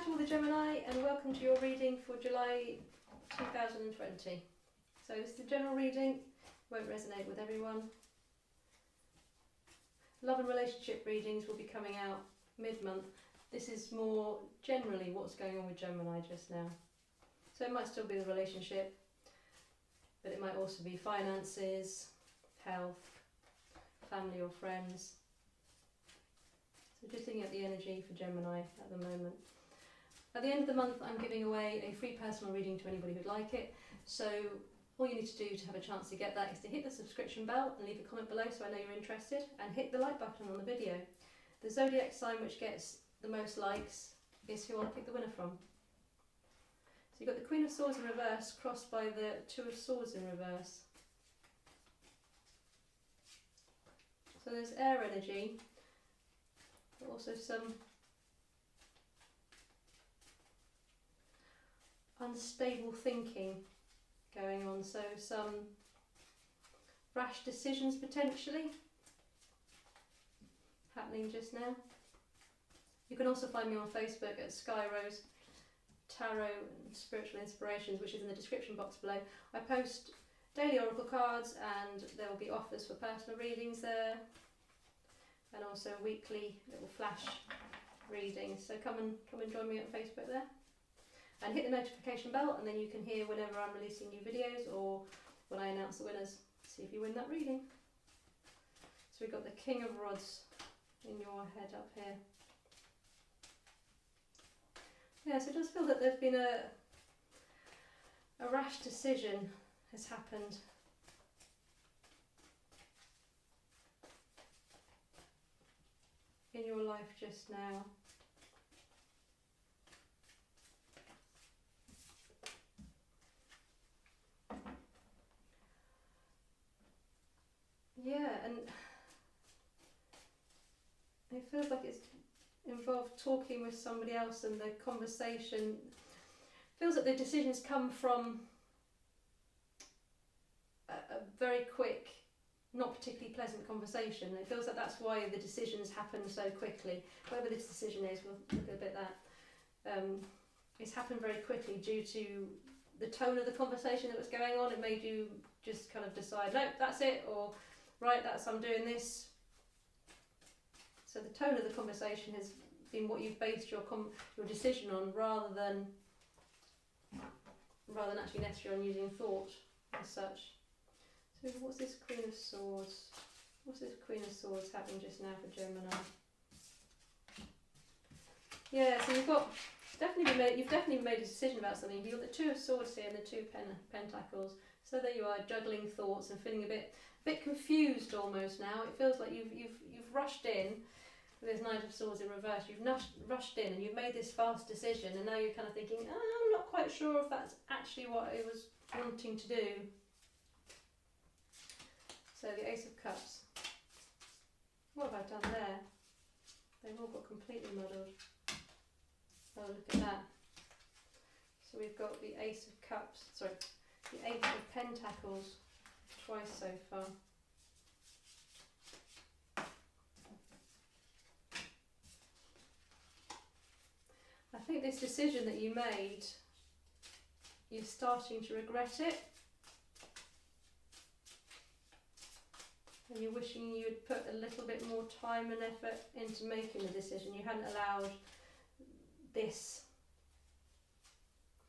to all the Gemini and welcome to your reading for July 2020. So this is the general reading, won't resonate with everyone. Love and relationship readings will be coming out mid-month. This is more generally what's going on with Gemini just now. So it might still be the relationship, but it might also be finances, health, family or friends. So just looking at the energy for Gemini at the moment. At the end of the month, I'm giving away a free personal reading to anybody who'd like it. So all you need to do to have a chance to get that is to hit the subscription bell and leave a comment below so I know you're interested, and hit the like button on the video. The zodiac sign which gets the most likes is who I'll pick the winner from. So you've got the Queen of Swords in reverse crossed by the Two of Swords in reverse. So there's air energy, but also some unstable thinking going on, so some rash decisions potentially happening just now. You can also find me on Facebook at Sky Rose Tarot and Spiritual Inspirations, which is in the description box below. I post daily oracle cards and there will be offers for personal readings there, and also weekly little flash readings. So come and join me on Facebook there. And hit the notification bell and then you can hear whenever I'm releasing new videos or when I announce the winners. See if you win that reading. So we've got the King of Rods in your head up here. Yeah, so it does feel that there's been a rash decision has happened. In your life just now. Yeah, and it feels like it's involved talking with somebody else, and the conversation feels like the decisions come from a very quick, not particularly pleasant conversation. It feels like that's why the decisions happen so quickly. Whatever this decision is, we'll look at a bit at that. It's happened very quickly due to the tone of the conversation that was going on. It made you just kind of decide, no, that's it, or right, I'm doing this. So the tone of the conversation has been what you've based your decision on, rather than actually necessarily on using thought as such. So what's this Queen of Swords? What's this Queen of Swords happening just now for Gemini? Yeah, so you've definitely made a decision about something. You've got the Two of Swords here and the Two Pentacles. So there you are, juggling thoughts and feeling a bit confused almost now. It feels like you've rushed in. There's Nine of Swords in reverse. You've rushed in and you've made this fast decision, and now you're kind of thinking, I'm not quite sure if that's actually what I was wanting to do. So the Ace of Cups. What have I done there? They've all got completely muddled. Oh, look at that. So we've got the Ace of Cups, sorry, the Ace of Pentacles twice so far. I think this decision that you made, you're starting to regret it. And you're wishing you had put a little bit more time and effort into making the decision. You hadn't allowed this.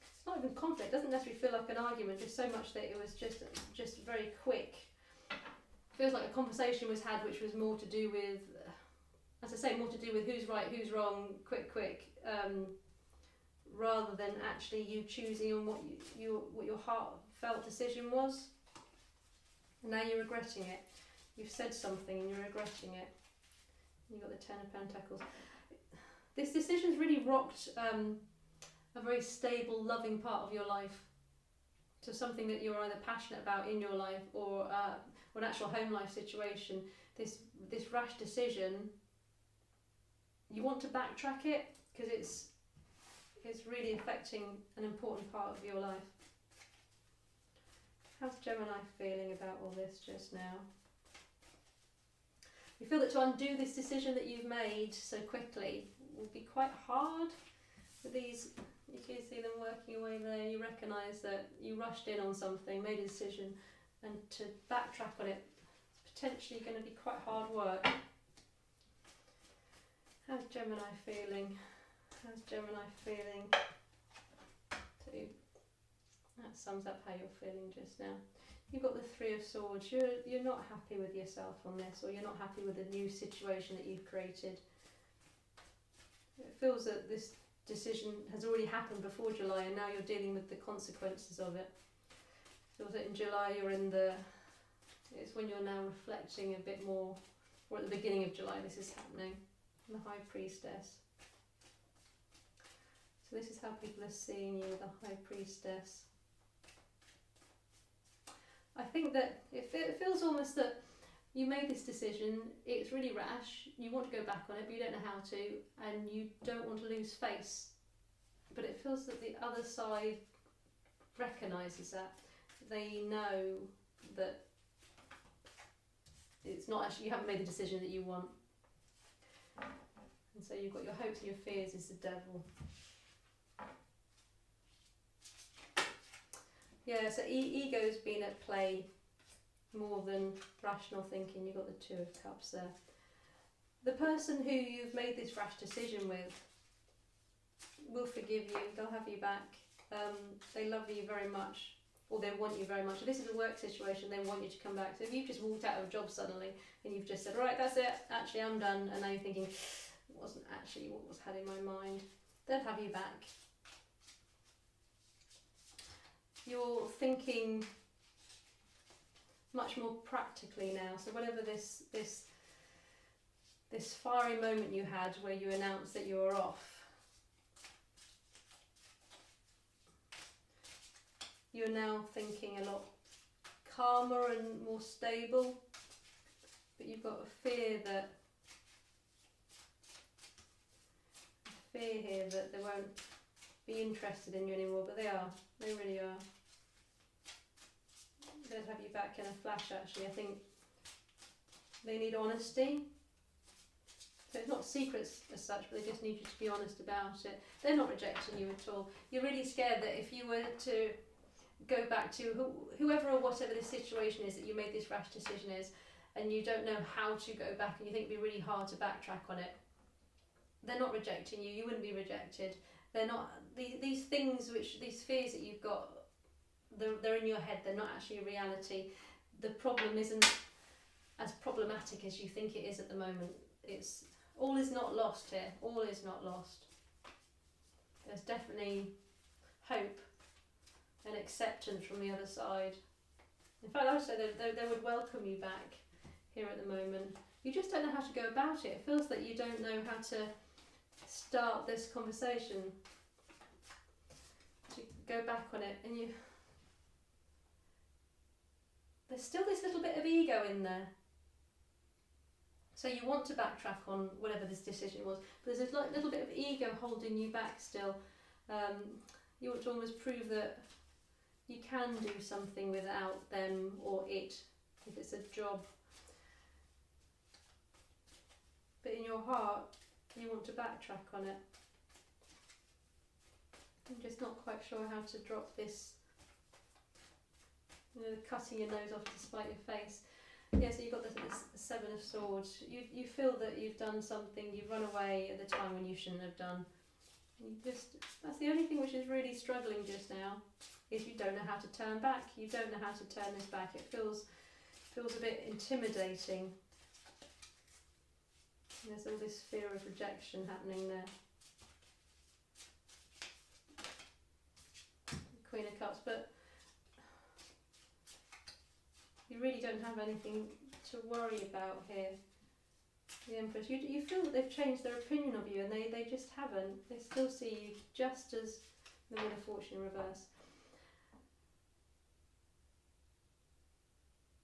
It's not even conflict. It doesn't necessarily feel like an argument, just so much that it was just very quick. It feels like a conversation was had which was more to do with, as I say, more to do with who's right, who's wrong, quick, rather than actually you choosing on what your heartfelt decision was. And now you're regretting it. You've said something and you're regretting it. You've got the Ten of Pentacles. This decision's really rocked a very stable, loving part of your life. So something that you're either passionate about in your life or an actual home life situation. This rash decision, you want to backtrack it because it's really affecting an important part of your life. How's Gemini feeling about all this just now? You feel that to undo this decision that you've made so quickly will be quite hard with recognise that you rushed in on something, made a decision, and to backtrack on it is potentially going to be quite hard work. How's Gemini feeling? How's Gemini feeling? Two. That sums up how you're feeling just now. You've got the Three of Swords. You're not happy with yourself on this, or you're not happy with the new situation that you've created. It feels that this decision has already happened before July, and now you're dealing with the consequences of it. It feels that in July it's when you're now reflecting a bit more, or at the beginning of July this is happening. The High Priestess. So this is how people are seeing you, the High Priestess. I think that it feels almost that you made this decision, it's really rash, you want to go back on it but you don't know how to, and you don't want to lose face. But it feels that the other side recognises that. They know that it's not actually, you haven't made the decision that you want. And so you've got your hopes and your fears is the Devil. Yeah, so ego's been at play more than rational thinking. You've got the Two of Cups there. The person who you've made this rash decision with will forgive you, they'll have you back. They love you very much, or they want you very much. If this is a work situation, they want you to come back. So if you've just walked out of a job suddenly and you've just said, right, that's it, actually I'm done, and now you're thinking, it wasn't actually what was had in my mind, they'll have you back. You're thinking much more practically now. So whatever this fiery moment you had where you announced that you were off, you're now thinking a lot calmer and more stable, but you've got a fear here that they won't be interested in you anymore, but they are. They really are. They'll have you back in a flash, actually. I think they need honesty. So it's not secrets as such, but they just need you to be honest about it. They're not rejecting you at all. You're really scared that if you were to go back to whoever or whatever the situation is that you made this rash decision is, and you don't know how to go back, and you think it'd be really hard to backtrack on it, they're not rejecting you. You wouldn't be rejected. They're not, these things, these fears that you've got, they're in your head, they're not actually a reality. The problem isn't as problematic as you think it is at the moment. All is not lost here, all is not lost. There's definitely hope and acceptance from the other side. In fact, I would say they would welcome you back here at the moment. You just don't know how to go about it. It feels that you don't know how to start this conversation, to go back on it, and there's still this little bit of ego in there. So you want to backtrack on whatever this decision was, but there's a little bit of ego holding you back still. You want to almost prove that you can do something without them or it, if it's a job. But in your heart, you want to backtrack on it. I'm just not quite sure how to drop this, cutting your nose off to spite your face. Yeah, so you've got the Seven of Swords. You feel that you've done something, you've run away at the time when you shouldn't have done. That's the only thing which is really struggling just now, is you don't know how to turn back. You don't know how to turn this back. It feels a bit intimidating. There's all this fear of rejection happening there. Queen of Cups, but you really don't have anything to worry about here. The Empress, you feel that they've changed their opinion of you, and they just haven't. They still see you just as the Wheel of Fortune in reverse.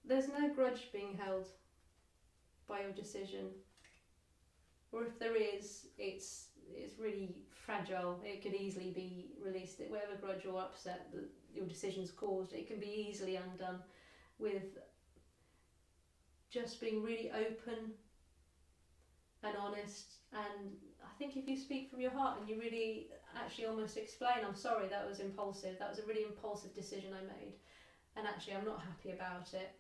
There's no grudge being held by your decision. Or if there is, it's really fragile. It could easily be released. Whatever grudge or upset that your decision's caused, it can be easily undone with just being really open and honest. And I think if you speak from your heart and you really actually almost explain, I'm sorry, that was impulsive, that was a really impulsive decision I made, and actually I'm not happy about it,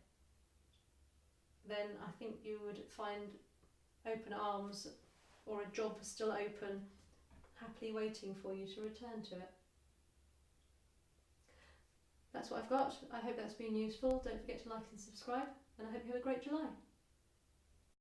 then I think you would find open arms, or a job still open, happily waiting for you to return to it. That's what I've got. I hope that's been useful. Don't forget to like and subscribe, and I hope you have a great July.